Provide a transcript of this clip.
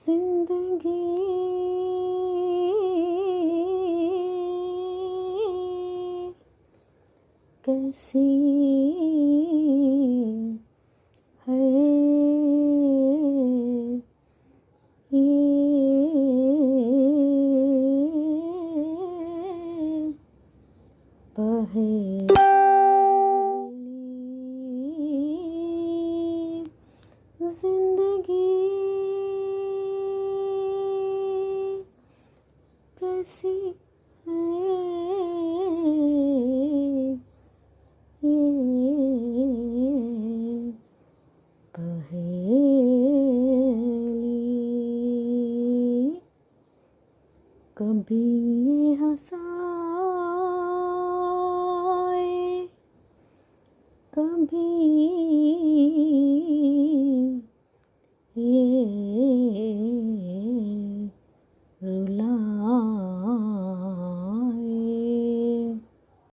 जिंदगी कैसी है ये पहेली जिंदगी कैसी है ये पहेली। कभी ये हंसाए कभी ये रुला